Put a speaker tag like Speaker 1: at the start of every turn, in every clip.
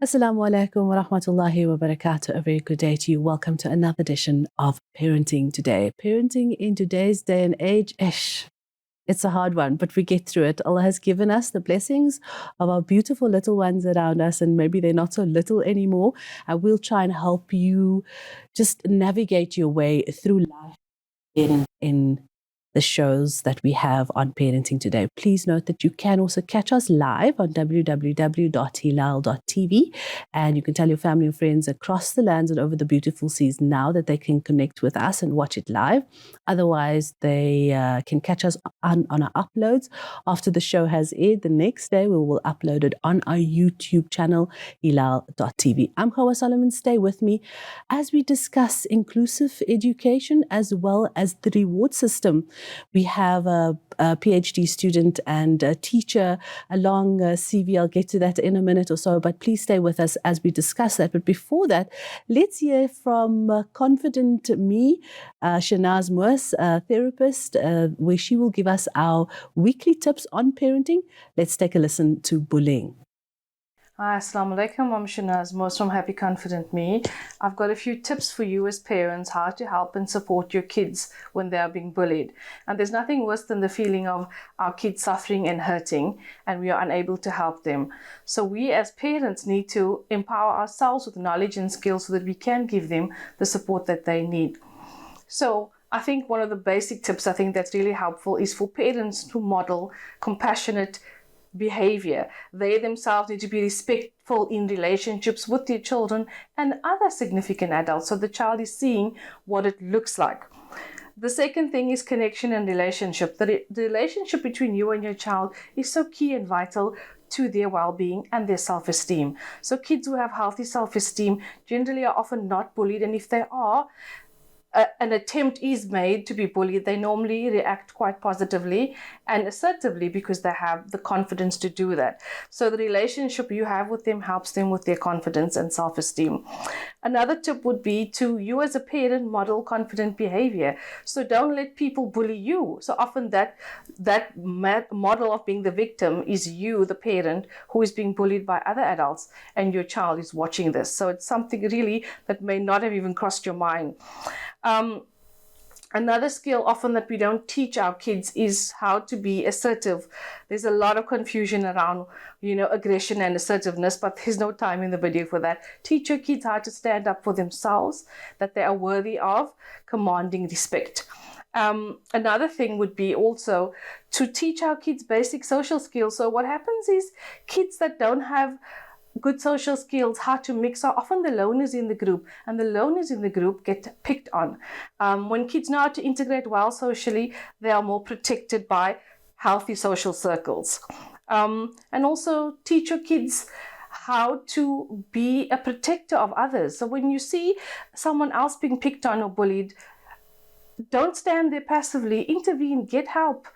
Speaker 1: Assalamu alaikum wa rahmatullahi wa barakatuh. A very good day to you. Welcome to another edition of Parenting Today. Parenting in today's day and age, it's a hard one, but we get through it. Allah has given us the blessings of our beautiful little ones around us, and maybe they're not so little anymore. And we'll try and help you just navigate your way through life in the shows that we have on Parenting Today. Please note that you can also catch us live on www.hilaal.tv, and you can tell your family and friends across the lands and over the beautiful seas now that they can connect with us and watch it live. Otherwise, they can catch us on our uploads after the show has aired. The next day, we will upload it on our YouTube channel, hilaal.tv. I'm Hawa Solomon. Stay with me as we discuss inclusive education as well as the reward system. We have a PhD student and a teacher along CV. I'll get to that in a minute or so, but please stay with us as we discuss that. But before that, let's hear from Confident Me, Shanaz Moos, a therapist, where she will give us our weekly tips on parenting. Let's take a listen to bullying.
Speaker 2: Hi, Assalamu alaikum. I'm Shanaz Moos from Happy Confident Me. I've got a few tips for you as parents how to help and support your kids when they are being bullied. And there's nothing worse than the feeling of our kids suffering and hurting and we are unable to help them. So we as parents need to empower ourselves with knowledge and skills so that we can give them the support that they need. So I think one of the basic tips I think that's really helpful is for parents to model compassionate behavior. They themselves need to be respectful in relationships with their children and other significant adults, so the child is seeing what it looks like. The second thing is connection and relationship. The relationship between you and your child is so key and vital to their well-being and their self-esteem. So kids who have healthy self-esteem generally are often not bullied, and if they are, an attempt is made to be bullied, they normally react quite positively and assertively because they have the confidence to do that. So the relationship you have with them helps them with their confidence and self-esteem. Another tip would be to, you as a parent, model confident behavior. So don't let people bully you. So often that model of being the victim is you, the parent, who is being bullied by other adults, and your child is watching this. So it's something really that may not have even crossed your mind. Another skill often that we don't teach our kids is how to be assertive. There's a lot of confusion around, aggression and assertiveness, but there's no time in the video for that. Teach your kids how to stand up for themselves, that they are worthy of commanding respect. Another thing would be also to teach our kids basic social skills. So what happens is kids that don't have good social skills, how to mix, are often the loners in the group, and the loners in the group get picked on. When kids know how to integrate well socially, they are more protected by healthy social circles. And also teach your kids how to be a protector of others. So when you see someone else being picked on or bullied, don't stand there passively, intervene, get help.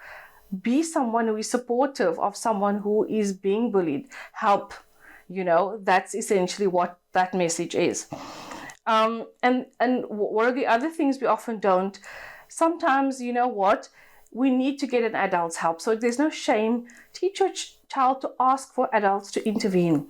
Speaker 2: Be someone who is supportive of someone who is being bullied. Help. That's essentially what that message is. And one of the other things we often don't, sometimes, we need to get an adult's help. So there's no shame. Teach your child to ask for adults to intervene.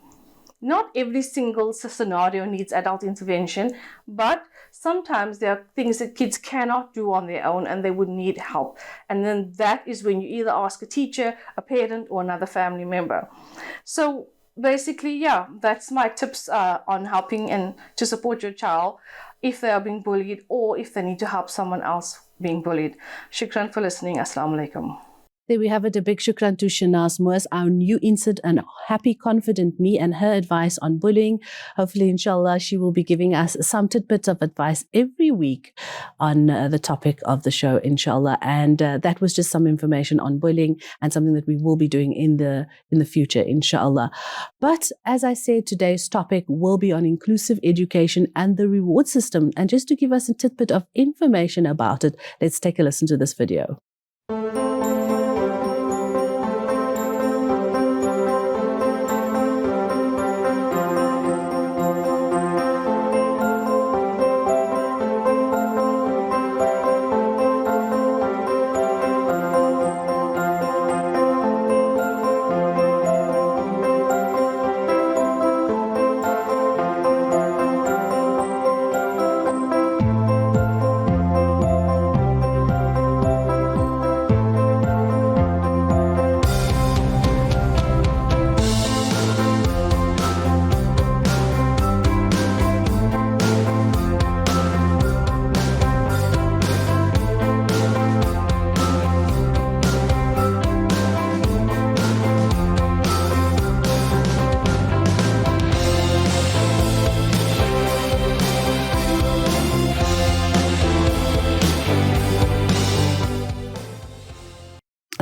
Speaker 2: Not every single scenario needs adult intervention, but sometimes there are things that kids cannot do on their own and they would need help. And then that is when you either ask a teacher, a parent, or another family member. So basically, that's my tips on helping and to support your child if they are being bullied or if they need to help someone else being bullied. Shukran for listening. Assalamu alaikum.
Speaker 1: There we have it. A big shukran to Shanaz Moos, our new insert and Happy Confident Me, and her advice on bullying. Hopefully, inshallah, she will be giving us some tidbits of advice every week on the topic of the show, inshallah. And that was just some information on bullying and something that we will be doing in the future, inshallah. But as I said, today's topic will be on inclusive education and the reward system. And just to give us a tidbit of information about it, let's take a listen to this video.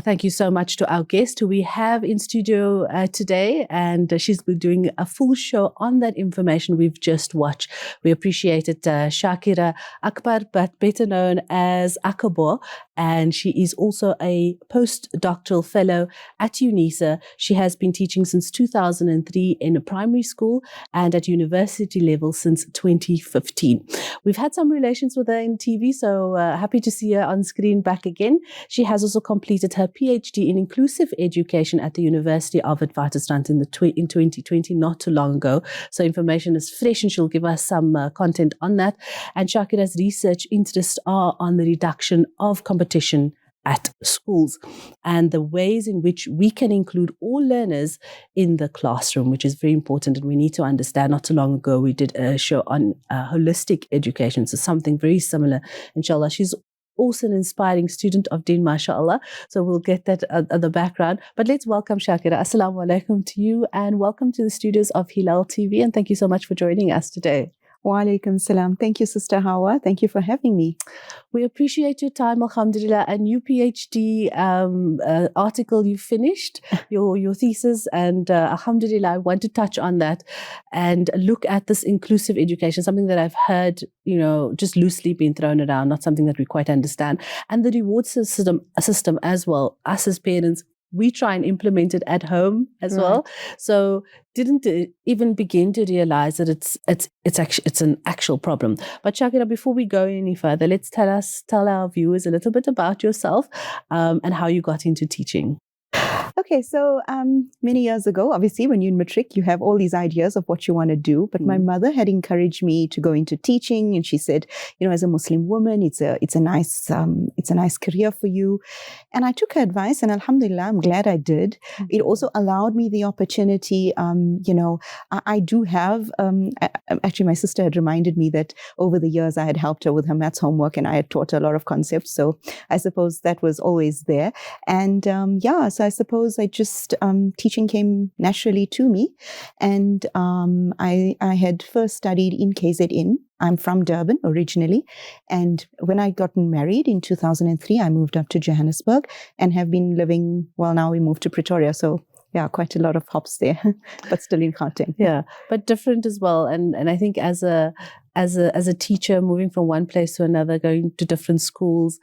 Speaker 1: Thank you so much to our guest who we have in studio today, and she's been doing a full show on that information we've just watched. We appreciate it. Shakira Akbar, but better known as Akabor, and she is also a postdoctoral fellow at UNISA. She has been teaching since 2003 in a primary school and at university level since 2015. We've had some relations with her in TV, so happy to see her on screen back again. She has also completed her PhD in inclusive education at the University of Witwatersrand in 2020, not too long ago. So information is fresh, and she'll give us some content on that. And Shakira's research interests are on the reduction of competition at schools and the ways in which we can include all learners in the classroom, which is very important. And we need to understand, not too long ago, we did a show on holistic education. So something very similar, inshallah. She's also an inspiring student of Deen, mashallah. So we'll get that at the background. But let's welcome Shakira. Assalamu alaikum to you, and welcome to the studios of Hilaal TV. And thank you so much for joining us today.
Speaker 3: Wa alaikum salam. Thank you, Sister Hawa. Thank you for having me.
Speaker 1: We appreciate your time, alhamdulillah. A new PhD article you finished, your thesis, and alhamdulillah, I want to touch on that and look at this inclusive education, something that I've heard, just loosely being thrown around, not something that we quite understand. And the reward system as well. Us as parents, we try and implement it at home as well. So didn't even begin to realize that it's an actual problem. But Shakira, before we go any further, let's tell our viewers a little bit about yourself and how you got into teaching.
Speaker 3: Okay, so many years ago, obviously, when you're in matric, you have all these ideas of what you want to do. But my mother had encouraged me to go into teaching, and she said, as a Muslim woman, it's a nice career for you. And I took her advice, and alhamdulillah, I'm glad I did. It also allowed me the opportunity. I do have. Actually, my sister had reminded me that over the years I had helped her with her maths homework, and I had taught her a lot of concepts. So I suppose that was always there. And so I suppose I just, teaching came naturally to me. And I had first studied in KZN. I'm from Durban originally. And when I got married in 2003, I moved up to Johannesburg and have been living, now we moved to Pretoria. So yeah, quite a lot of hops there, but still in Gauteng.
Speaker 1: Yeah, but different as well. And I think as a teacher, moving from one place to another, going to different schools,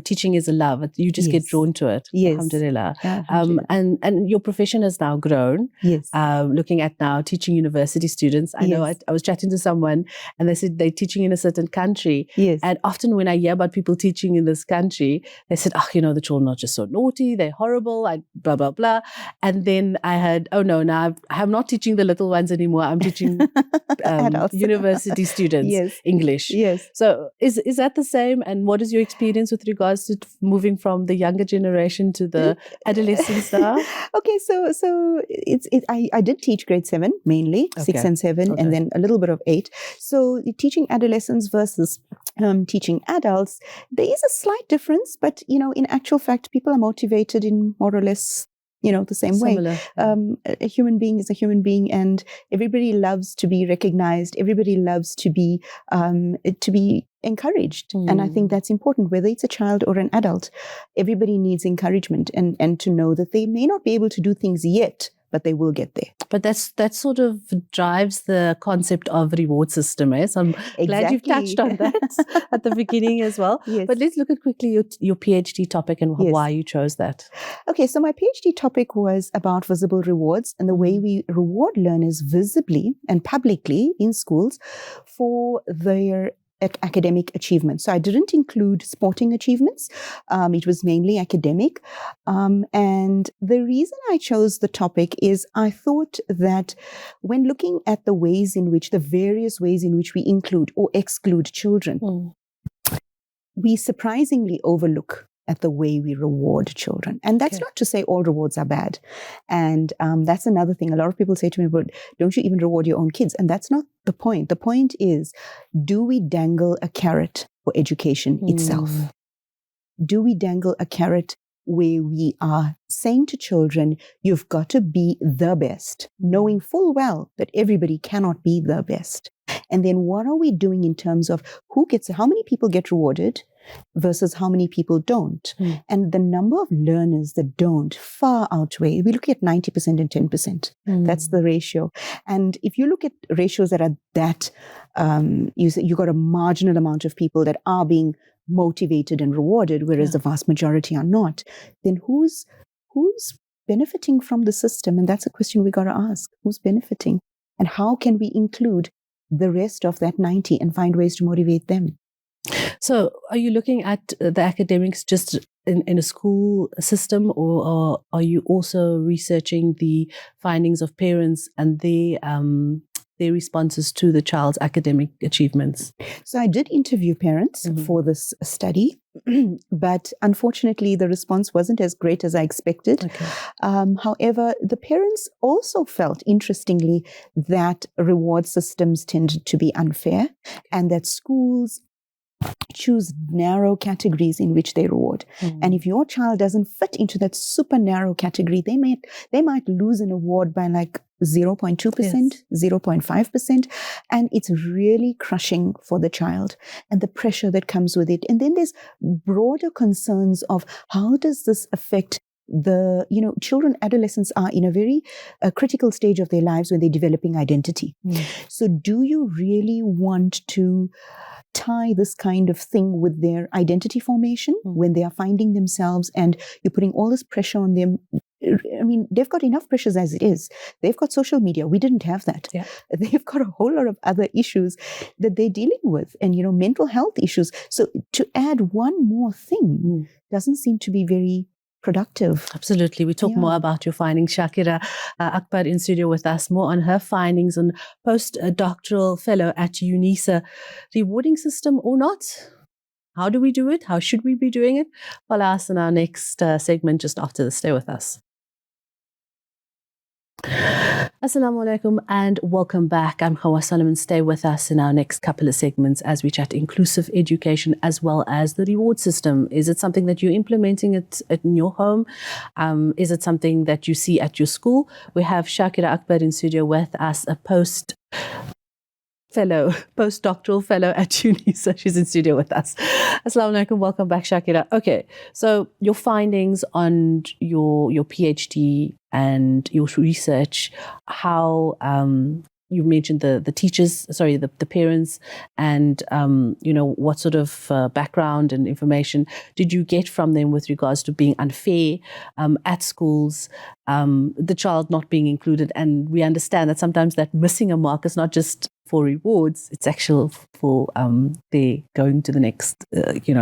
Speaker 1: teaching is a love. You just get drawn to it.
Speaker 3: Yes.
Speaker 1: Alhamdulillah.
Speaker 3: Yeah, alhamdulillah.
Speaker 1: And your profession has now grown.
Speaker 3: Yes.
Speaker 1: Looking at now teaching university students. I know I was chatting to someone and they said they're teaching in a certain country.
Speaker 3: Yes.
Speaker 1: And often when I hear about people teaching in this country, they said, the children are just so naughty, they're horrible, blah, blah, blah. And then I heard, oh no, now I'm not teaching the little ones anymore. I'm teaching university students English.
Speaker 3: Yes.
Speaker 1: So is that the same? And what is your experience with regards to moving from the younger generation to the adolescents now?
Speaker 3: Okay, so I did teach grade 7 mainly, 6 and 7, and then a little bit of 8. So teaching adolescents versus teaching adults, there is a slight difference, but in actual fact, people are motivated in more or less the same way. A human being is a human being, and everybody loves to be recognized. Everybody loves to be encouraged. And I think that's important, whether it's a child or an adult. Everybody needs encouragement and to know that they may not be able to do things yet, but they will get there.
Speaker 1: But that sort of drives the concept of reward system, right? So I'm glad you've touched on that at the beginning as well.
Speaker 3: Yes.
Speaker 1: But let's look at quickly your PhD topic and why you chose that.
Speaker 3: Okay, so my PhD topic was about visible rewards and the way we reward learners visibly and publicly in schools for their academic achievements. So I didn't include sporting achievements. It was mainly academic. And the reason I chose the topic is I thought that when looking at the various ways in which we include or exclude children, we surprisingly overlook at the way we reward children. And that's not to say all rewards are bad. And that's another thing. A lot of people say to me, but don't you even reward your own kids? And that's not the point. The point is, do we dangle a carrot for education itself? Do we dangle a carrot where we are saying to children, you've got to be the best, knowing full well that everybody cannot be the best? And then what are we doing in terms of how many people get rewarded versus how many people don't. And the number of learners that don't far outweigh. We look at 90% and 10%. That's the ratio. And if you look at ratios that are that, you got a marginal amount of people that are being motivated and rewarded, whereas the vast majority are not, then who's benefiting from the system? And that's a question we got to ask. Who's benefiting? And how can we include the rest of that 90 and find ways to motivate them?
Speaker 1: So are you looking at the academics just in a school system, or are you also researching the findings of parents and their responses to the child's academic achievements?
Speaker 3: So I did interview parents for this study, but unfortunately the response wasn't as great as I expected.
Speaker 1: Okay.
Speaker 3: However, the parents also felt, interestingly, that reward systems tended to be unfair and that schools choose narrow categories in which they reward. And if your child doesn't fit into that super narrow category, they might lose an award by like 0.2%, 0.5%. And it's really crushing for the child and the pressure that comes with it. And then there's broader concerns of how does this affect children, adolescents are in a very critical stage of their lives when they're developing identity. So do you really want to tie this kind of thing with their identity formation when they are finding themselves and you're putting all this pressure on them? I mean, they've got enough pressures as it is. They've got social media. We didn't have that. Yeah. They've got a whole lot of other issues that they're dealing with and, mental health issues. So to add one more thing doesn't seem to be very productive.
Speaker 1: Absolutely. We talk more about your findings. Shakira Akbar in studio with us, more on her findings on postdoctoral fellow at UNISA. Rewarding system or not? How do we do it? How should we be doing it? I'll ask in our next segment just after this. Stay with us. Assalamu alaikum and welcome back. I'm Hawa Solomon. Stay with us in our next couple of segments as we chat inclusive education as well as the reward system. Is it something that you're implementing in your home? Is it something that you see at your school? We have Shakira Akbar in studio with us, a postdoctoral fellow at UNISA. She's in studio with us. Assalamu alaikum. Welcome back, Shakira. Okay, so your findings on your PhD and your research, how you mentioned the teachers, the parents, and what sort of background and information did you get from them with regards to being unfair at schools, the child not being included? And we understand that sometimes that missing a mark is not just for rewards, it's actual for they going to the next,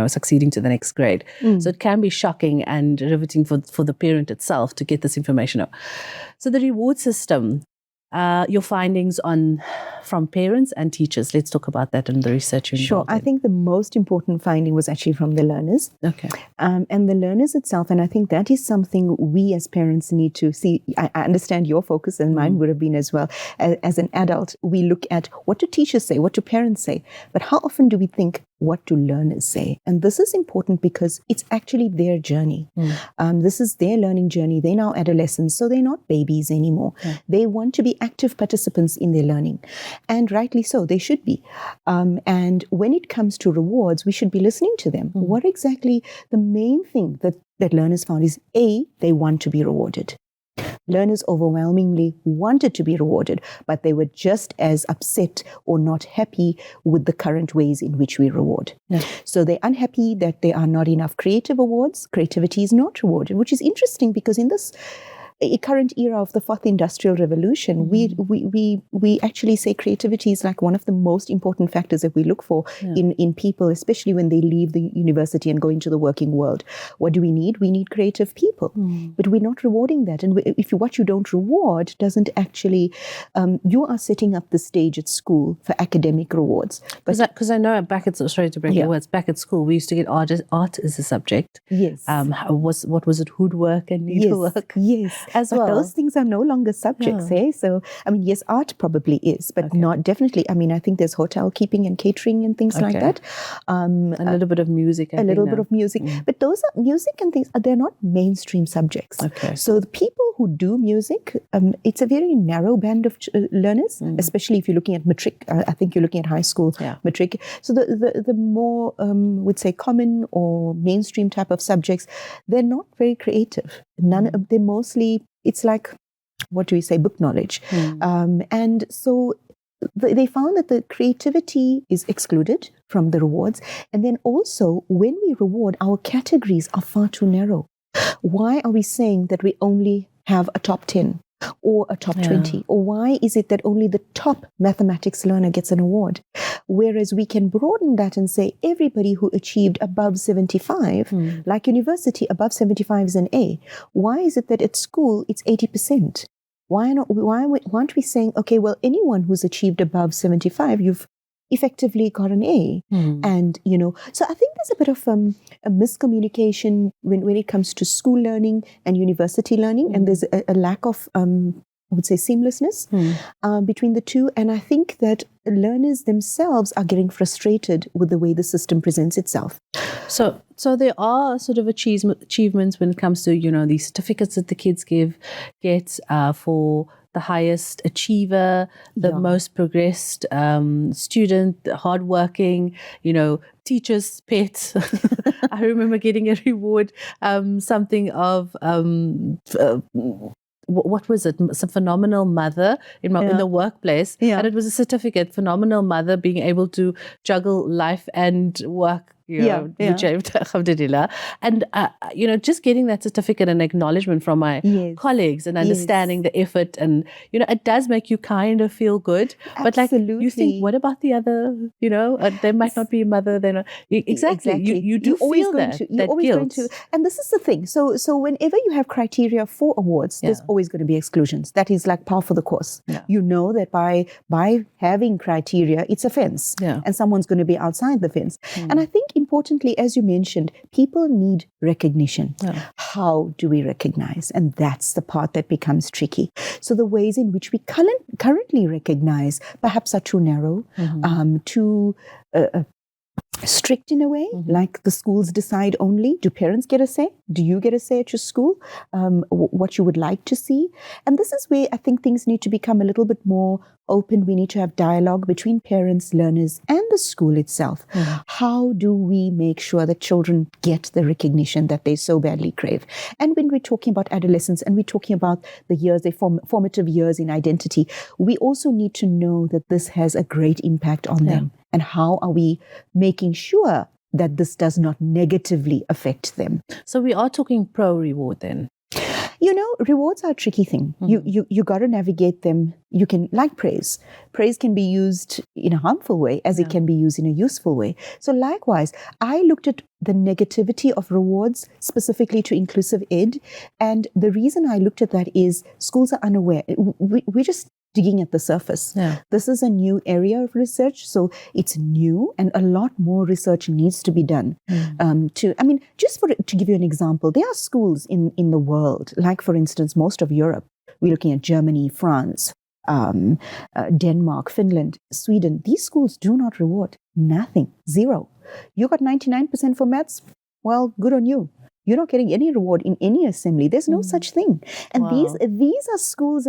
Speaker 1: succeeding to the next grade. So it can be shocking and riveting for the parent itself to get this information out. So the reward system, your findings from parents and teachers. Let's talk about that and the research you involved in.
Speaker 3: I think the most important finding was actually from the learners.
Speaker 1: Okay.
Speaker 3: And the learners itself, and I think that is something we as parents need to see. I understand your focus and mine would have been as well. As an adult, we look at what do teachers say, what do parents say, but how often do we think, what do learners say? And this is important because it's actually their journey. This is their learning journey. They're now adolescents, so they're not babies anymore. They want to be active participants in their learning. And rightly so, they should be. And when it comes to rewards, we should be listening to them. What exactly the main thing that learners found is, A, they want to be rewarded. Learners overwhelmingly wanted to be rewarded, but they were just as upset or not happy with the current ways in which we reward. So they're unhappy that there are not enough creative awards. Creativity is not rewarded, which is interesting because in this current era of the fourth industrial revolution, we actually say creativity is like one of the most important factors that we look for in people, especially when they leave the university and go into the working world. What do we need? We need creative people, but we're not rewarding that. And what you don't reward doesn't actually, you are setting up the stage at school for academic rewards.
Speaker 1: Because I know back at, sorry to break your words, back at school, we used to get art as a subject.
Speaker 3: Yes.
Speaker 1: What was it? Woodwork and needlework.
Speaker 3: Yes.
Speaker 1: As
Speaker 3: but
Speaker 1: well.
Speaker 3: those things are no longer subjects,
Speaker 1: Yeah.
Speaker 3: So, I mean, yes, art probably is, but not definitely. I mean, I think there's hotel keeping and catering and things like that.
Speaker 1: A little bit of music.
Speaker 3: A little bit of music. But those are music and things, they're not mainstream subjects.
Speaker 1: Okay.
Speaker 3: So the people who do music, it's a very narrow band of learners, especially if you're looking at matric. I think you're looking at high school matric. So the more, would say, common or mainstream type of subjects, they're not very creative. They're mostly, it's like, what do we say, book knowledge. And so they found that the creativity is excluded from the rewards. And then also, when we reward, our categories are far too narrow. Why are we saying that we only have a top 10 or a top 20? Or why is it that only the top mathematics learner gets an award? Whereas we can broaden that and say everybody who achieved above 75, like university, above 75 is an A. Why is it that at school it's 80%? Why aren't we saying, okay, well, anyone who's achieved above 75, you've effectively got an A. And, so I think there's a bit of a miscommunication when it comes to school learning and university learning. And there's a lack of, I would say, seamlessness between the two. And I think that learners themselves are getting frustrated with the way the system presents itself.
Speaker 1: So there are sort of achievements when it comes to, these certificates that the kids get for the highest achiever, the most progressed student, hardworking, teacher's pet. I remember getting a reward, something of what was it? Some phenomenal mother in the workplace, and it was a certificate. Phenomenal mother, being able to juggle life and work. Alhamdulillah. And just getting that certificate and acknowledgement from my colleagues and understanding the effort, and it does make you kind of feel good. But you think, what about the other? They might not be a mother. They're not exactly. You do feel that guilt.
Speaker 3: And this is the thing. So whenever you have criteria for awards, there's always going to be exclusions. That is like par for the course. You know that by having criteria, it's a fence, and someone's going to be outside the fence. And I think, importantly, as you mentioned, people need recognition. How do we recognize? And that's the part that becomes tricky. So the ways in which we currently recognize perhaps are too narrow, too strict in a way, like the schools decide only. Do parents get a say? Do you get a say at your school? What you would like to see? And this is where I think things need to become a little bit more open. We need to have dialogue between parents, learners, and the school itself. How do we make sure that children get the recognition that they so badly crave? And when we're talking about adolescence and we're talking about the years, the formative years in identity, we also need to know that this has a great impact on them. And how are we making sure that this does not negatively affect them?
Speaker 1: So we are talking pro-reward then.
Speaker 3: Rewards are a tricky thing. You got to navigate them. You can, like praise. Praise can be used in a harmful way as it can be used in a useful way. So likewise, I looked at the negativity of rewards specifically to inclusive ed. And the reason I looked at that is schools are unaware. We're just digging at the surface. This is a new area of research, so it's new, and a lot more research needs to be done. To give you an example, there are schools in the world, like for instance, most of Europe. We're looking at Germany, France, Denmark, Finland, Sweden. These schools do not reward. Nothing. Zero. You got 99% for maths? Well, good on you. You're not getting any reward in any assembly. There's no such thing. And these are schools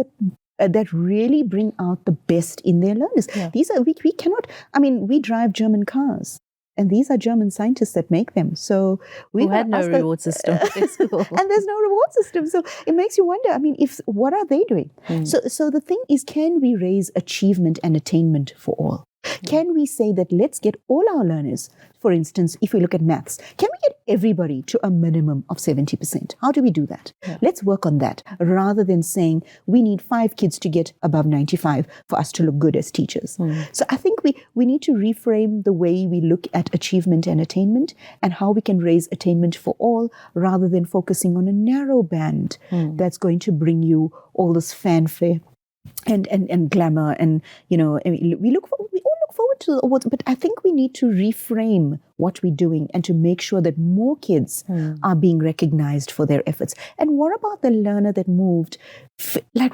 Speaker 3: that really bring out the best in their learners. These are, we cannot, we drive German cars. And these are German scientists that make them. So we
Speaker 1: had no reward system at school.
Speaker 3: And there's no reward system. So it makes you wonder, what are they doing? So the thing is, can we raise achievement and attainment for all? Can we say that let's get all our learners, for instance, if we look at maths, can we get everybody to a minimum of 70%? How do we do that? Let's work on that rather than saying we need 5 kids to get above 95 for us to look good as teachers. So I think we need to reframe the way we look at achievement and attainment and how we can raise attainment for all rather than focusing on a narrow band that's going to bring you all this fanfare and glamour, and we all look forward to the awards, but I think we need to reframe what we're doing and to make sure that more kids are being recognized for their efforts. And what about the learner that moved,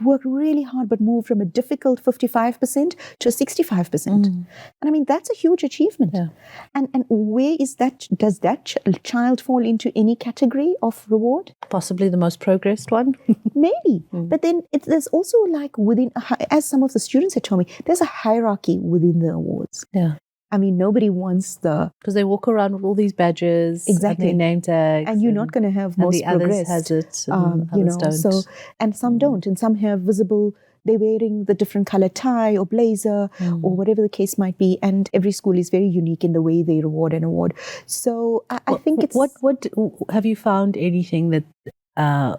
Speaker 3: worked really hard, but moved from a difficult 55% to a 65%? And I mean, that's a huge achievement.
Speaker 1: Yeah.
Speaker 3: And where is that? Does that child fall into any category of reward?
Speaker 1: Possibly the most progressed one.
Speaker 3: Maybe. But then there's also like within, as some of the students had told me, there's a hierarchy within the awards.
Speaker 1: Yeah.
Speaker 3: I mean, nobody wants
Speaker 1: because they walk around with all these badges,
Speaker 3: exactly,
Speaker 1: and their name tags,
Speaker 3: and you're not going to have most
Speaker 1: the others
Speaker 3: progressed.
Speaker 1: Has it, and
Speaker 3: you
Speaker 1: others
Speaker 3: know.
Speaker 1: don't.
Speaker 3: So, and some don't, and some have visible. They're wearing the different color tie or blazer or whatever the case might be, and every school is very unique in the way they reward and award. So, I think it's
Speaker 1: what have you found anything that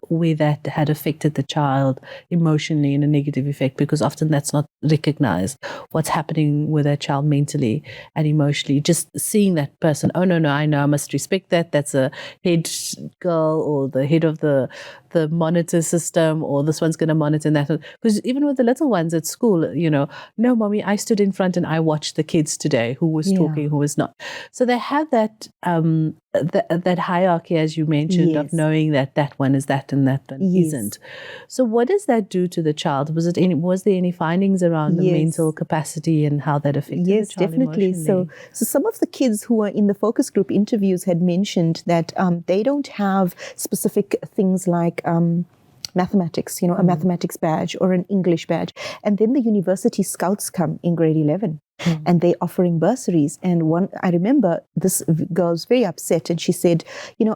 Speaker 1: where that had affected the child emotionally in a negative effect, because often that's not recognized, what's happening with that child mentally and emotionally. Just seeing that person, oh no, I know I must respect that's a head girl or the head of the monitor system, or this one's going to monitor that. Because even with the little ones at school, no mommy, I stood in front and I watched the kids today, who was talking, who was not. So they have that that hierarchy, as you mentioned, of knowing that one is that and that one isn't. So what does that do to the child? Was there any findings around the mental capacity and how that affected the child
Speaker 3: definitely.
Speaker 1: emotionally?
Speaker 3: So some of the kids who were in the focus group interviews had mentioned that they don't have specific things like mathematics, a mathematics badge or an English badge. And then the university scouts come in grade 11. And they're offering bursaries. And I remember this girl was very upset, and she said,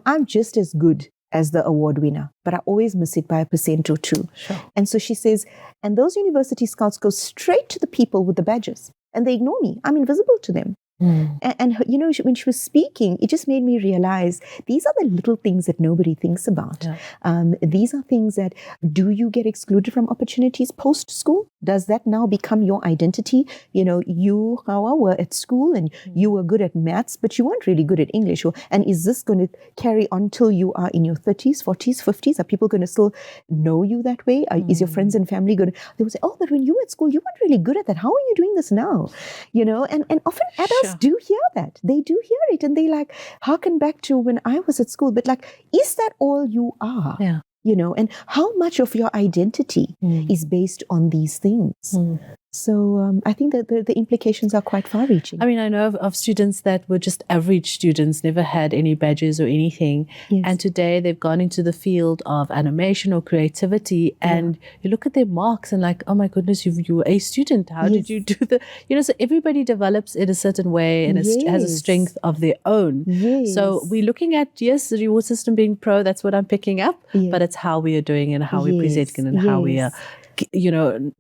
Speaker 3: I'm just as good as the award winner, but I always miss it by 1% or 2%.
Speaker 1: Sure.
Speaker 3: And so she says, and those university scouts go straight to the people with the badges, and they ignore me. I'm invisible to them. And when she was speaking, it just made me realize these are the little things that nobody thinks about. These are things that, do you get excluded from opportunities post-school? Does that now become your identity? You, Hawa, were at school and you were good at maths, but you weren't really good at English. And is this going to carry on till you are in your 30s, 40s, 50s? Are people going to still know you that way? Is your friends and family going to, they will say, oh, but when you were at school, you weren't really good at that. How are you doing this now? And often adults do hear that. They do hear it, and they harken back to when I was at school. But is that all you are?
Speaker 1: Yeah.
Speaker 3: And how much of your identity is based on these things? So I think that the implications are quite far-reaching.
Speaker 1: I mean, I know of students that were just average students, never had any badges or anything.
Speaker 3: Yes.
Speaker 1: And today they've gone into the field of animation or creativity, and you look at their marks and oh my goodness, you were a student. How did you do the, so everybody develops in a certain way and has a strength of their own.
Speaker 3: Yes.
Speaker 1: So we're looking at, the reward system being pro, that's what I'm picking up, but it's how we are doing and how we're presenting and how we are,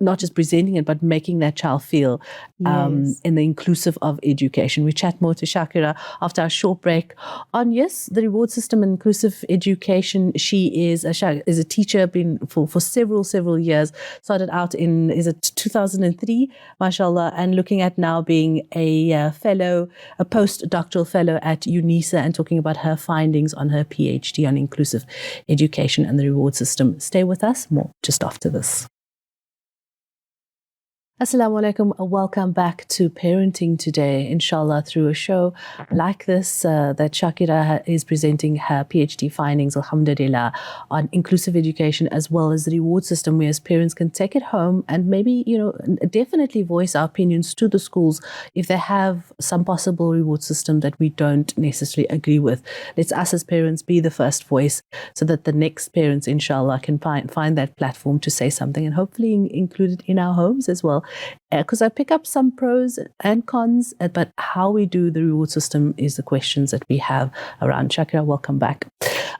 Speaker 1: not just presenting it, but making that child feel in the inclusive of education. We chat more to Shakira after our short break on, the reward system and inclusive education. She is a teacher, been for several years, started out in, 2003, mashallah, and looking at now being a fellow, a postdoctoral fellow at UNISA, and talking about her findings on her PhD on inclusive education and the reward system. Stay with us, more just after this. Assalamu alaikum. Welcome back to Parenting Today, inshallah, through a show like this that Shakira is presenting her PhD findings, alhamdulillah, on inclusive education as well as the reward system. We as parents can take it home and maybe, definitely voice our opinions to the schools if they have some possible reward system that we don't necessarily agree with. Let's us as parents be the first voice so that the next parents, inshallah, can find that platform to say something, and hopefully include it in our homes as well. Because I pick up some pros and cons, but how we do the reward system is the questions that we have around. Shakira, welcome back.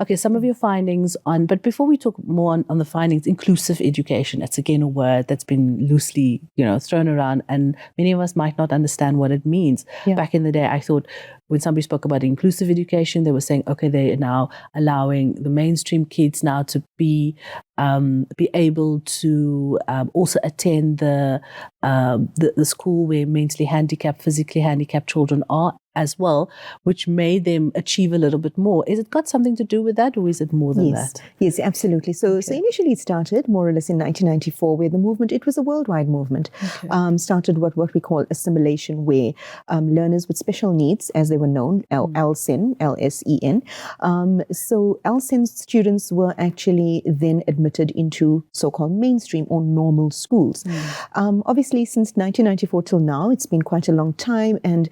Speaker 1: Okay, some of your findings on, but before we talk more on the findings, inclusive education, that's again a word that's been loosely, thrown around, and many of us might not understand what it means. Back in the day, I thought when somebody spoke about inclusive education, they were saying, okay, they are now allowing the mainstream kids now to be able to also attend the school where mentally handicapped, physically handicapped children are, as well, which made them achieve a little bit more. Is it got something to do with that, or is it more than that?
Speaker 3: Yes, absolutely. So initially it started more or less in 1994, where the movement, it was a worldwide movement, started what we call assimilation, where learners with special needs, as they were known, LSEN, LSEN. So LSEN students were actually then admitted into so-called mainstream or normal schools. Obviously, since 1994 till now, it's been quite a long time, and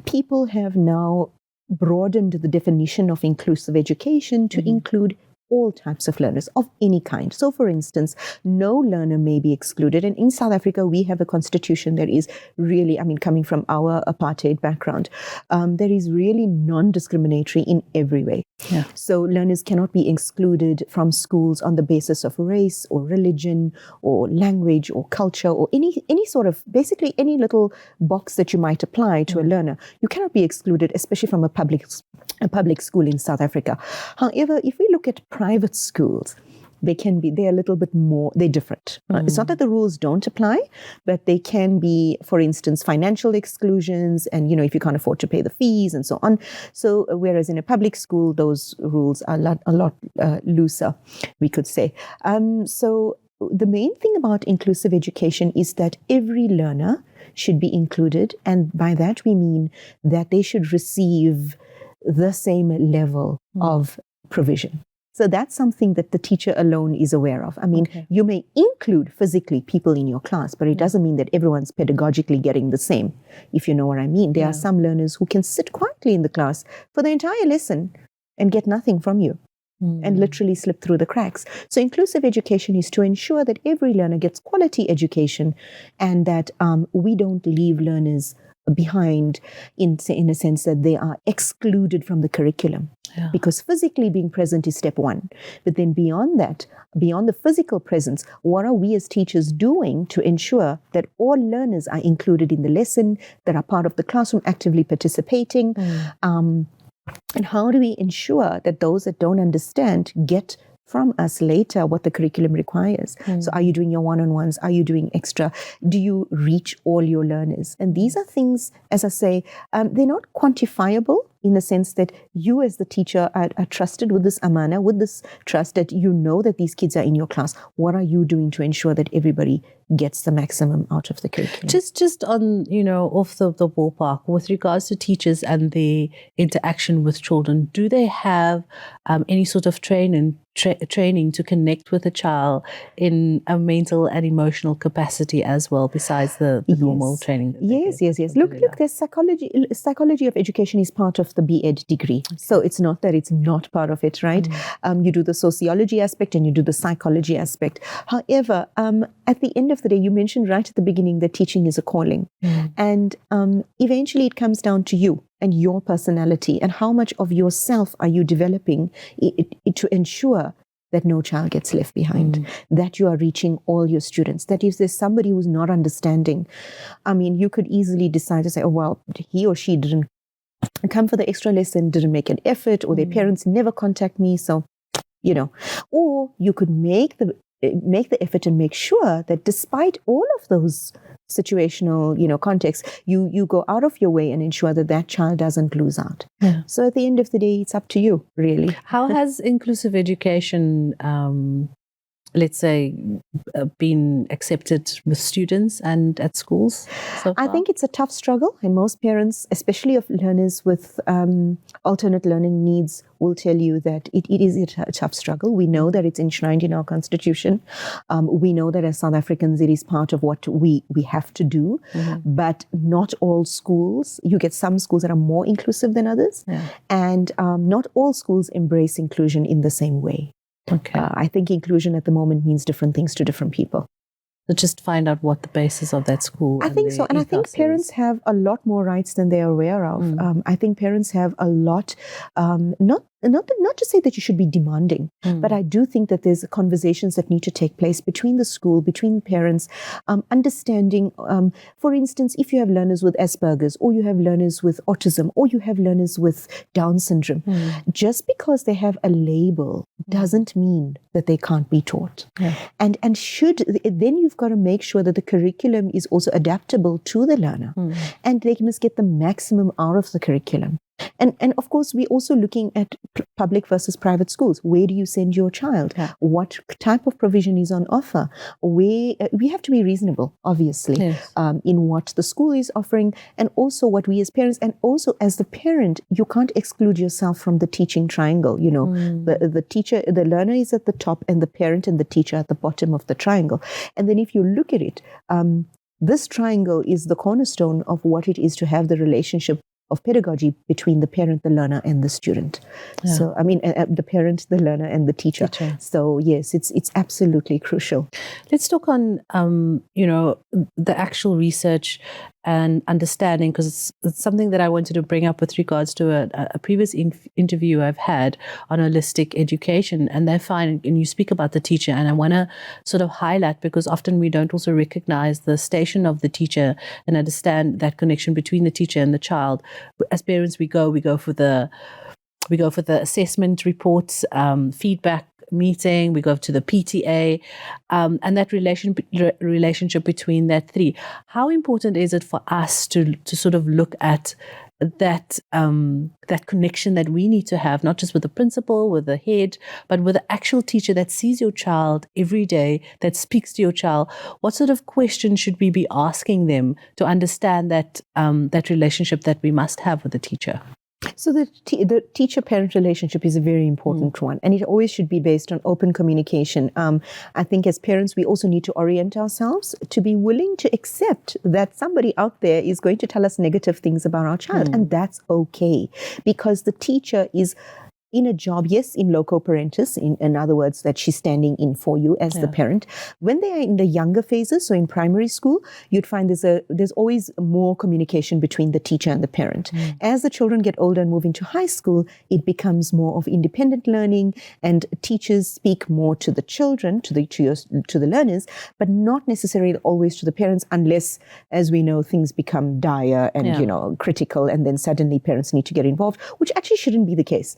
Speaker 3: people have now broadened the definition of inclusive education to include all types of learners of any kind. So, for instance, no learner may be excluded. And in South Africa, we have a constitution that is really, coming from our apartheid background, that is really non-discriminatory in every way.
Speaker 1: Yeah.
Speaker 3: So learners cannot be excluded from schools on the basis of race or religion or language or culture or any sort of, basically any little box that you might apply to a learner. You cannot be excluded, especially from a public school in South Africa. However, if we look at private schools, they're a little bit more, they're different. It's not that the rules don't apply, but they can be, for instance, financial exclusions and, if you can't afford to pay the fees and so on. So whereas in a public school, those rules are a lot looser, we could say. So the main thing about inclusive education is that every learner should be included. And by that, we mean that they should receive the same level of provision. So that's something that the teacher alone is aware of. You may include physically people in your class, but it doesn't mean that everyone's pedagogically getting the same, if you know what I mean. There are some learners who can sit quietly in the class for the entire lesson and get nothing from you and literally slip through the cracks. So inclusive education is to ensure that every learner gets quality education and that we don't leave learners behind in a sense that they are excluded from the curriculum. Because physically being present is step one. But then beyond that, beyond the physical presence, what are we as teachers doing to ensure that all learners are included in the lesson, that are part of the classroom, actively participating? And how do we ensure that those that don't understand get from us later what the curriculum requires? So are you doing your one-on-ones? Are you doing extra? Do you reach all your learners? And these are things, as I say, they're not quantifiable in the sense that you as the teacher are trusted with this amana, with this trust that you know that these kids are in your class. What are you doing to ensure that everybody gets the maximum out of the curriculum?
Speaker 1: Just on, off the ballpark, with regards to teachers and the interaction with children, do they have any sort of training to connect with a child in a mental and emotional capacity as well, besides the normal training?
Speaker 3: Yes. Look, there's psychology of education is part of the B.Ed degree. So it's not that it's not part of it, right? You do the sociology aspect and you do the psychology aspect. However, at the end of the day, you mentioned right at the beginning that teaching is a calling. And eventually it comes down to you and your personality and how much of yourself are you developing to ensure that no child gets left behind, that you are reaching all your students, that if there's somebody who's not understanding, you could easily decide to say, oh, well, he or she didn't come for the extra lesson, didn't make an effort, or their parents never contact me, so, or you could make the effort and make sure that despite all of those situational, contexts, you go out of your way and ensure that child doesn't lose out. So at the end of the day, it's up to you, really.
Speaker 1: How has inclusive education, let's say, been accepted with students and at schools so far?
Speaker 3: I think it's a tough struggle, and most parents, especially of learners with alternate learning needs, will tell you that it is a tough struggle. We know that it's enshrined in our constitution. We know that as South Africans, it is part of what we have to do. But not all schools. You get some schools that are more inclusive than others, and not all schools embrace inclusion in the same way.
Speaker 1: Okay.
Speaker 3: I think inclusion at the moment means different things to different people.
Speaker 1: So just find out what the basis of that school.
Speaker 3: I think so. And I think parents have a lot more rights than they are aware of. I think parents have a lot, not not to say that you should be demanding, but I do think that there's conversations that need to take place between the school, between parents, understanding, for instance, if you have learners with Asperger's, or you have learners with autism, or you have learners with Down syndrome, just because they have a label doesn't mean that they can't be taught.
Speaker 1: Yeah.
Speaker 3: And then you've got to make sure that the curriculum is also adaptable to the learner, and they must get the maximum out of the curriculum. And of course, we're also looking at public versus private schools. Where do you send your child?
Speaker 1: Yeah.
Speaker 3: What type of provision is on offer? We have to be reasonable, obviously,
Speaker 1: Yes.
Speaker 3: In what the school is offering, and also what we as parents, and also as the parent, you can't exclude yourself from the teaching triangle. The teacher, the learner is at the top, and the parent and the teacher at the bottom of the triangle. And then if you look at it, this triangle is the cornerstone of what it is to have the relationship of pedagogy between the parent, the learner, and the student.
Speaker 1: Yeah.
Speaker 3: So, the parent, the learner, and the teacher. So, yes, it's absolutely crucial.
Speaker 1: Let's talk on, the actual research and understanding, because it's something that I wanted to bring up with regards to a previous interview I've had on holistic education. And they find, and you speak about the teacher, and I want to sort of highlight, because often we don't also recognize the station of the teacher and understand that connection between the teacher and the child. As parents, we go for the assessment reports, feedback meeting, we go to the PTA, and that relationship between that three. How important is it for us to sort of look at that connection that we need to have, not just with the principal, with the head, but with the actual teacher that sees your child every day, that speaks to your child? What sort of questions should we be asking them to understand that relationship that we must have with the teacher?
Speaker 3: So the teacher-parent relationship is a very important one, and it always should be based on open communication. I think as parents, we also need to orient ourselves to be willing to accept that somebody out there is going to tell us negative things about our child, and that's okay, because the teacher is in a job, yes, in loco parentis, in other words, that she's standing in for you as the parent. When they are in the younger phases, so in primary school, you'd find there's always more communication between the teacher and the parent. As the children get older and move into high school, it becomes more of independent learning, and teachers speak more to the children, to the learners, but not necessarily always to the parents, unless, as we know, things become dire and critical, and then suddenly parents need to get involved, which actually shouldn't be the case.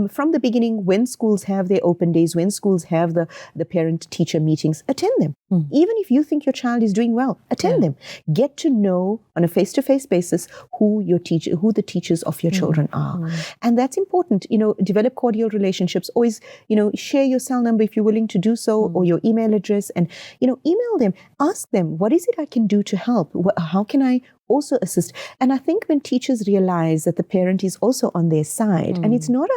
Speaker 3: From the beginning, when schools have their open days, when schools have the parent-teacher meetings, attend them. Even if you think your child is doing well, attend them. Get to know on a face-to-face basis who the teachers of your children are. And that's important. Develop cordial relationships. Always, share your cell number if you're willing to do so, or your email address, and, email them. Ask them, what is it I can do to help? How can I also assist? And I think when teachers realize that the parent is also on their side, and it's not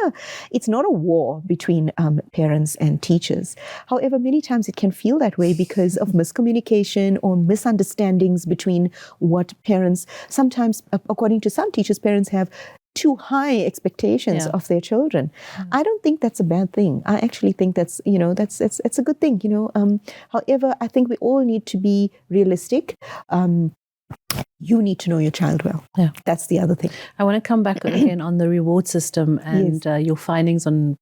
Speaker 3: a war between parents and teachers. However, many times it can feel that way because of miscommunication or misunderstandings between what parents, sometimes, according to some teachers, parents have too high expectations of their children. I don't think that's a bad thing. I actually think that's a good thing. However, I think we all need to be realistic. You need to know your child well. Yeah. That's the other thing.
Speaker 1: I want to come back again on the reward system and your findings on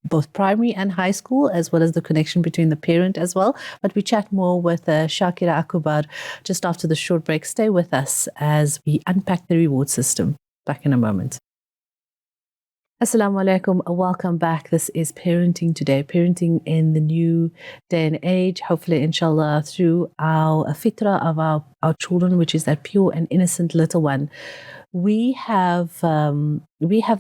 Speaker 1: both primary and high school, as well as the connection between the parent as well. But we chat more with Shakira Akabor just after the short break. Stay with us as we unpack the reward system. Back in a moment. Assalamu alaikum. Welcome back. This is Parenting Today, parenting in the new day and age. Hopefully, inshallah, through our fitrah of our children, which is that pure and innocent little one, we have the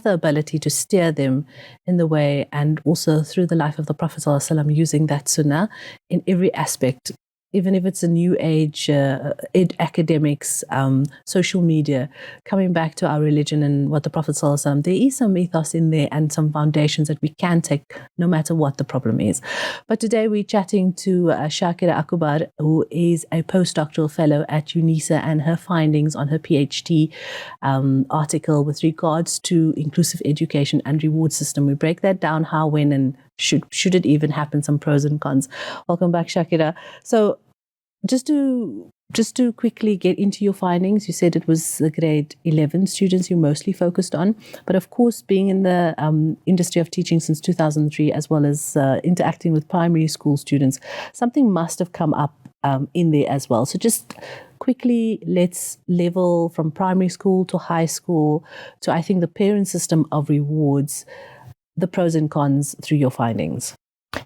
Speaker 1: ability to steer them in the way, and also through the life of the Prophet ﷺ, using that sunnah in every aspect. Even if it's a new age, academics, social media, coming back to our religion and what the Prophet ﷺ, there is some ethos in there and some foundations that we can take no matter what the problem is. But today we're chatting to Shakira Akabor, who is a postdoctoral fellow at UNISA, and her findings on her PhD article with regards to inclusive education and reward system. We break that down, how, when, and should it even happen, some pros and cons. Welcome back, Shakira. So just to just to quickly get into your findings, you said it was the grade 11 students you mostly focused on. But of course, being in the industry of teaching since 2003, as well as interacting with primary school students, something must have come up in there as well. So just quickly, let's level from primary school to high school to, I think, the parent system of rewards, the pros and cons through your findings.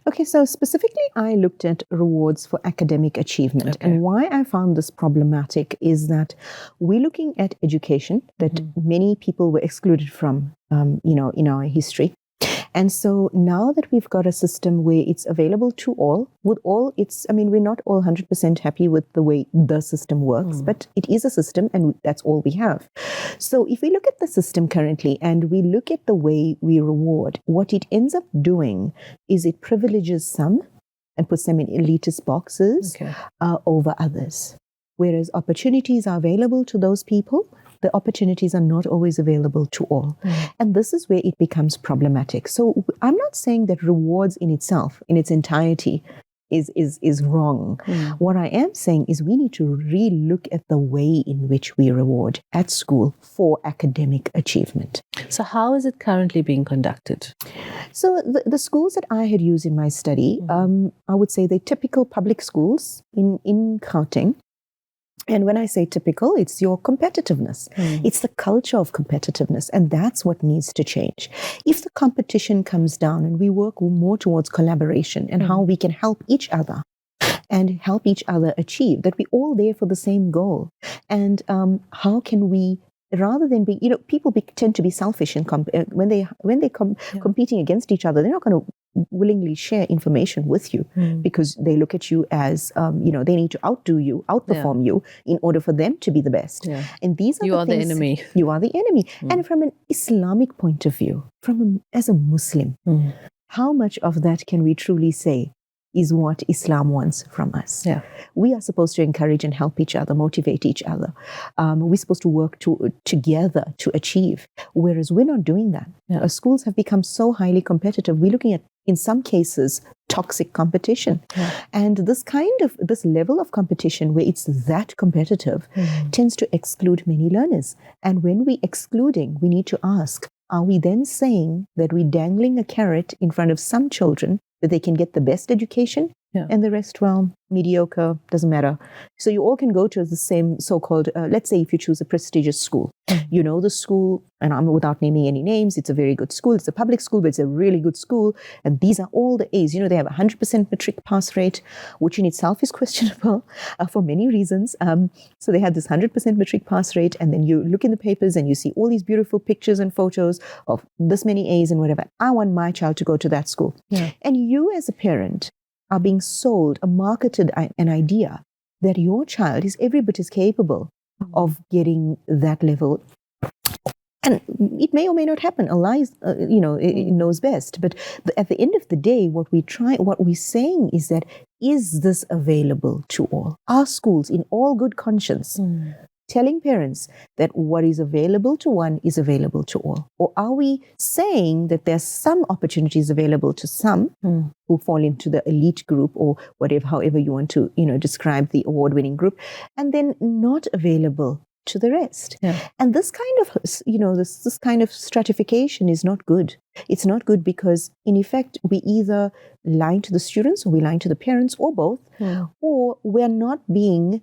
Speaker 3: Okay, so specifically, I looked at rewards for academic achievement.
Speaker 1: Okay.
Speaker 3: And why I found this problematic is that we're looking at education that many people were excluded from, in our history. And so now that we've got a system where it's available to all, we're not all 100% happy with the way the system works, but it is a system and that's all we have. So if we look at the system currently and we look at the way we reward, what it ends up doing is it privileges some and puts them in elitist boxes over others. Whereas opportunities are available to those people, the opportunities are not always available to all. And this is where it becomes problematic. So I'm not saying that rewards in itself, in its entirety, is wrong. What I am saying is we need to re-look at the way in which we reward at school for academic achievement.
Speaker 1: So how is it currently being conducted?
Speaker 3: So the schools that I had used in my study, I would say they're typical public schools in Gauteng. And when I say typical, it's your competitiveness. It's the culture of competitiveness, and that's what needs to change. If the competition comes down and we work more towards collaboration and how we can help each other and help each other achieve, that we're all there for the same goal. And how can we, rather than be, people tend to be selfish and when they're competing against each other, they're not going to willingly share information with you because they look at you as, they need to outdo you, outperform you in order for them to be the best. And these are
Speaker 1: you are the enemy.
Speaker 3: You are the enemy. And from an Islamic point of view, as a Muslim, how much of that can we truly say is what Islam wants from us? We are supposed to encourage and help each other, motivate each other. We're supposed to work together to achieve, whereas we're not doing that. Our schools have become so highly competitive. We're looking at, in some cases, toxic competition. And this level of competition where it's that competitive tends to exclude many learners. And when we're excluding, we need to ask, are we then saying that we're dangling a carrot in front of some children that they can get the best education and the rest, mediocre, doesn't matter. So you all can go to the same so-called, let's say if you choose a prestigious school, you know the school, and I'm without naming any names, it's a very good school, it's a public school, but it's a really good school, and these are all the A's. They have a 100% matric pass rate, which in itself is questionable for many reasons. So they have this 100% matric pass rate, and then you look in the papers and you see all these beautiful pictures and photos of this many A's and whatever. I want my child to go to that school. And you as a parent are being sold, marketed an idea that your child is every bit as capable of getting that level. And it may or may not happen. Allah is, it knows best. But at the end of the day, what we're saying is that, is this available to all? Our schools, in all good conscience, telling parents that what is available to one is available to all? Or are we saying that there's some opportunities available to some who fall into the elite group or whatever, however you want to, describe the award-winning group, and then not available to the rest? And this kind of, this kind of stratification is not good. It's not good because, in effect, we either lying to the students or we're lying to the parents or both, or we're not being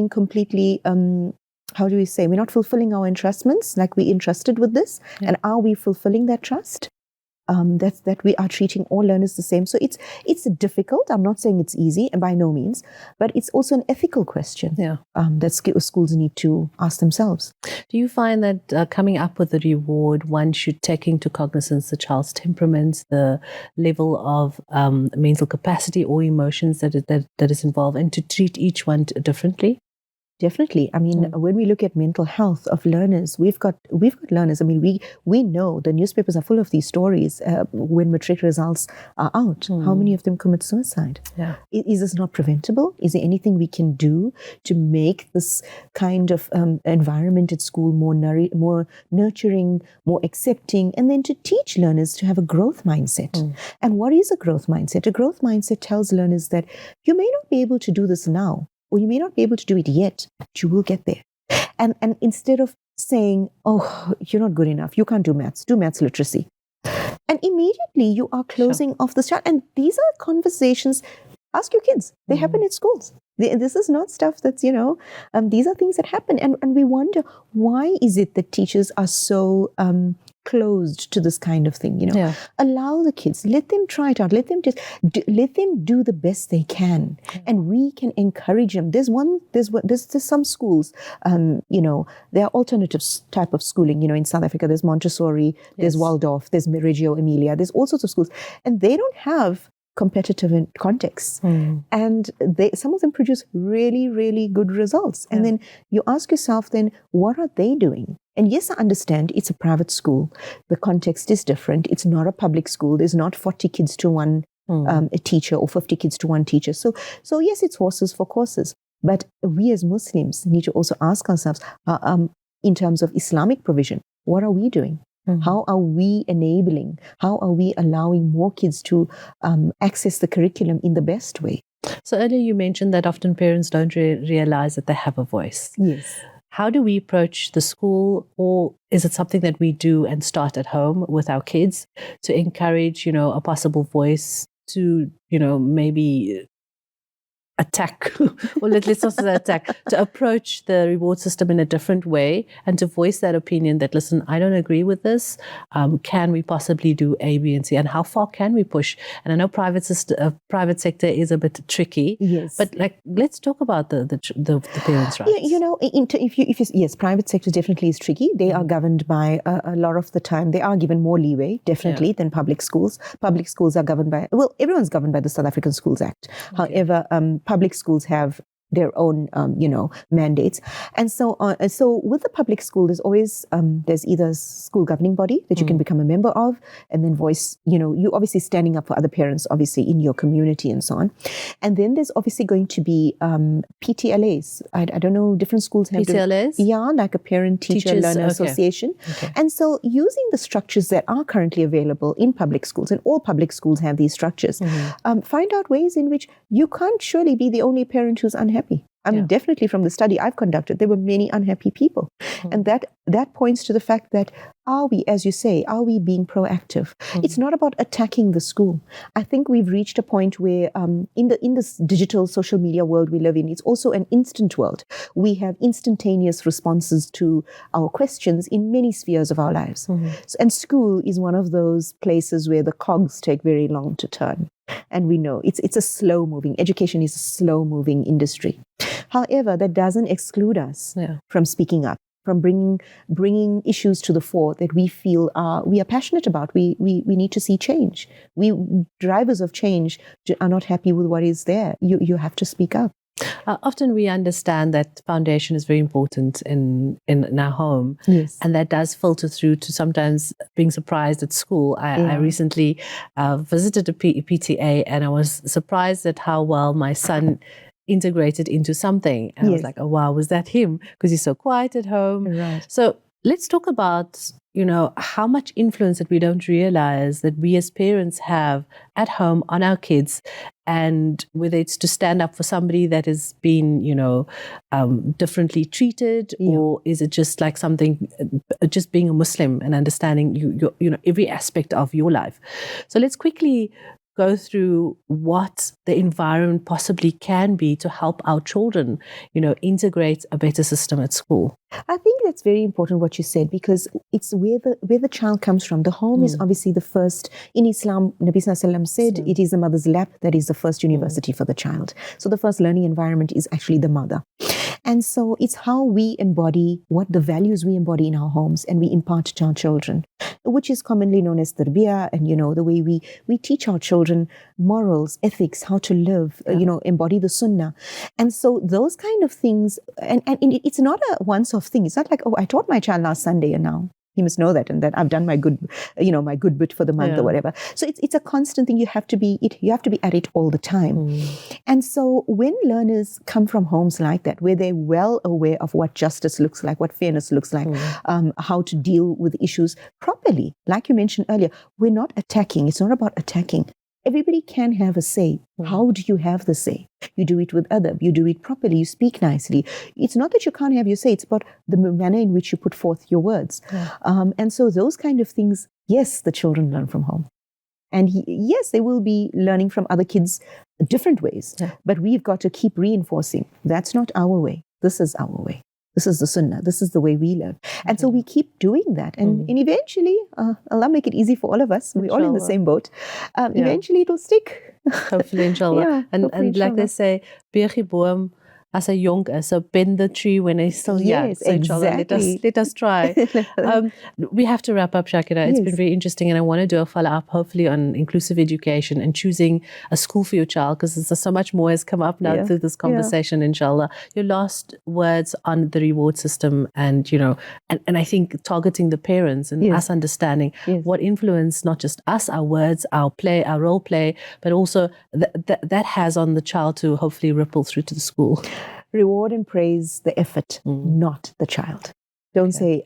Speaker 3: completely, how do we say, we're not fulfilling our entrustments like we entrusted with this. And are we fulfilling that trust? That we are treating all learners the same. So it's difficult. I'm not saying it's easy, and by no means, but it's also an ethical question that schools need to ask themselves.
Speaker 1: Do you find that coming up with a reward, one should take into cognizance the child's temperament, the level of mental capacity or emotions that is involved, and to treat each one differently?
Speaker 3: Definitely. I mean, when we look at mental health of learners, we've got learners. I mean, we know the newspapers are full of these stories when matric results are out. How many of them commit suicide? Is this not preventable? Is there anything we can do to make this kind of environment at school more nurturing, more accepting, and then to teach learners to have a growth mindset? And what is a growth mindset? A growth mindset tells learners that you may not be able to do this now, or you may not be able to do it yet, but you will get there. And instead of saying, oh, you're not good enough, you can't do maths literacy. And immediately you are closing off the child. And these are conversations, ask your kids, they happen at schools. This is not stuff that's, these are things that happen. And we wonder, why is it that teachers are so closed to this kind of thing? Allow the kids, let them try it out, let them do the best they can, and we can encourage them. There's some schools, there are alternative type of schooling. In South Africa, there's Montessori, there's Waldorf, there's Reggio Emilia, there's all sorts of schools, and they don't have competitive contexts, and some of them produce really, really good results. And then you ask yourself, then what are they doing? And yes, I understand it's a private school. The context is different. It's not a public school. There's not 40 kids to one a teacher, or 50 kids to one teacher. So yes, it's horses for courses. But we as Muslims need to also ask ourselves, in terms of Islamic provision, what are we doing? How are we enabling? How are we allowing more kids to access the curriculum in the best way?
Speaker 1: So earlier you mentioned that often parents don't realize that they have a voice.
Speaker 3: Yes.
Speaker 1: How do we approach the school, or is it something that we do and start at home with our kids to encourage, a possible voice to, maybe attack, or let's not say attack, to approach the reward system in a different way and to voice that opinion that, listen, I don't agree with this. Can we possibly do A, B, and C? And how far can we push? And I know private sector is a bit tricky.
Speaker 3: Yes.
Speaker 1: But let's talk about the parents' rights.
Speaker 3: Yes, private sector definitely is tricky. They are governed by a lot of the time. They are given more leeway, definitely, than public schools. Public schools are governed by, everyone's governed by the South African Schools Act. Okay. However, public schools have their own, mandates. And so with the public school, there's always, there's either a school governing body that you can become a member of, and then voice, you obviously standing up for other parents, obviously in your community and so on. And then there's obviously going to be PTLAs. I don't know, different schools have
Speaker 1: PTLAs?
Speaker 3: Like a parent-teacher learner association.
Speaker 1: Okay.
Speaker 3: And so using the structures that are currently available in public schools, and all public schools have these structures, find out ways in which you can't surely be the only parent who's unhappy. I mean, definitely from the study I've conducted, there were many unhappy people. And that points to the fact that, are we, as you say, are we being proactive? It's not about attacking the school. I think we've reached a point where in this digital social media world we live in, it's also an instant world. We have instantaneous responses to our questions in many spheres of our lives. And school is one of those places where the cogs take very long to turn. And we know it's a slow-moving, education is a slow-moving industry. However, that doesn't exclude us from speaking up, from bringing issues to the fore that we feel we are passionate about. We need to see change. We drivers of change are not happy with what is there. You have to speak up.
Speaker 1: Often we understand that foundation is very important in our home, and that does filter through to sometimes being surprised at school. I recently visited a PTA, and I was surprised at how well my son integrated into something. And I was like, oh wow, was that him? Because he's so quiet at home.
Speaker 3: Right.
Speaker 1: So let's talk about, how much influence that we don't realize that we as parents have at home on our kids, and whether it's to stand up for somebody that has been, differently treated, or is it just like something, just being a Muslim and understanding you every aspect of your life. So let's quickly go through what the environment possibly can be to help our children, integrate a better system at school.
Speaker 3: I think that's very important what you said, because it's where the child comes from. The home is obviously the first. In Islam, Nabi Sallallahu Alaihi Wasallam said it is the mother's lap that is the first university for the child. So the first learning environment is actually the mother. And so it's how we embody, what the values we embody in our homes and we impart to our children, which is commonly known as tarbiyah, and, the way we teach our children morals, ethics, how to live, embody the sunnah. And so those kind of things, and it's not a once-off thing. It's not like, oh, I taught my child last Sunday and now he must know that, and that I've done my good, my good bit for the month or whatever. So it's a constant thing. You have to be at it all the time. And so when learners come from homes like that, where they're well aware of what justice looks like, what fairness looks like, how to deal with issues properly, like you mentioned earlier, we're not attacking. It's not about attacking. everybody can have a say. How do you have the say? You do it with adab, you do it properly, you speak nicely. It's not that you can't have your say, it's about the manner in which you put forth your words. And so those kind of things, yes, the children learn from home. And yes, they will be learning from other kids different ways. But we've got to keep reinforcing, that's not our way, this is our way. This is the sunnah. This is the way we live. And so we keep doing that. And eventually, Allah make it easy for all of us. We're all in the same boat. Eventually, it'll stick.
Speaker 1: Hopefully, inshallah. And like they say, "Beergie boom as a young is, so bend the tree when it's still young."
Speaker 3: Yes,
Speaker 1: so inshallah, let us try. We have to wrap up, Shakira. It's been very interesting, and I want to do a follow-up, hopefully, on inclusive education and choosing a school for your child, because there's so much more has come up now through this conversation, inshallah. Your last words on the reward system and, and I think targeting the parents and us understanding what influence, not just us, our words, our play, our role play, but also that has on the child to hopefully ripple through to the school.
Speaker 3: Reward and praise the effort, not the child. Don't say,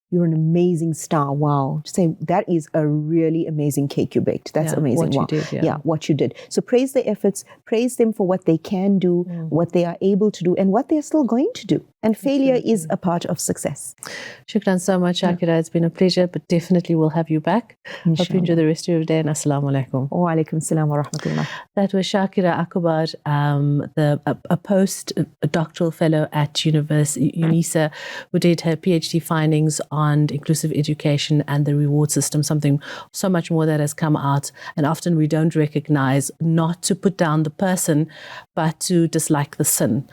Speaker 3: you're an amazing star, wow. Just say, that is a really amazing cake you baked. That's amazing,
Speaker 1: what
Speaker 3: wow.
Speaker 1: you did,
Speaker 3: what you did. So praise the efforts, praise them for what they can do, what they are able to do, and what they're still going to do. And failure is a part of success.
Speaker 1: Shukran so much, Shakira. It's been a pleasure, but definitely we'll have you back.
Speaker 3: Inshallah.
Speaker 1: Hope you enjoy the rest of your day, and assalamu alaikum.
Speaker 3: Wa alaikum salam wa rahmatullah.
Speaker 1: That was Shakira Akabor, a postdoctoral fellow at UNISA, who did her PhD findings on inclusive education and the reward system, something so much more that has come out. And often we don't recognize not to put down the person, but to dislike the sin.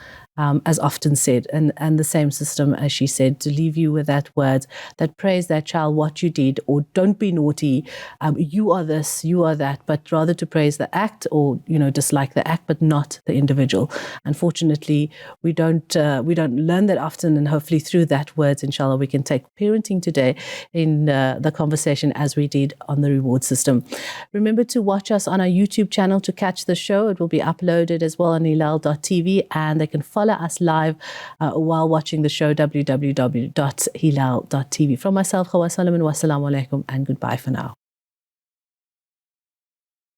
Speaker 1: As often said, and the same system, as she said, to leave you with that word that praise that child, what you did, or don't be naughty, you are this, you are that, but rather to praise the act, or dislike the act, but not the individual. Unfortunately, we don't learn that often, and hopefully through that words, inshallah, we can take parenting today in the conversation as we did on the reward system. Remember to watch us on our YouTube channel to catch the show. It will be uploaded as well on Hilaal.tv, and they can follow us live while watching the show, www.hilaal.tv. From myself, Hawa Solomon, wassalamu alaikum, and goodbye for now.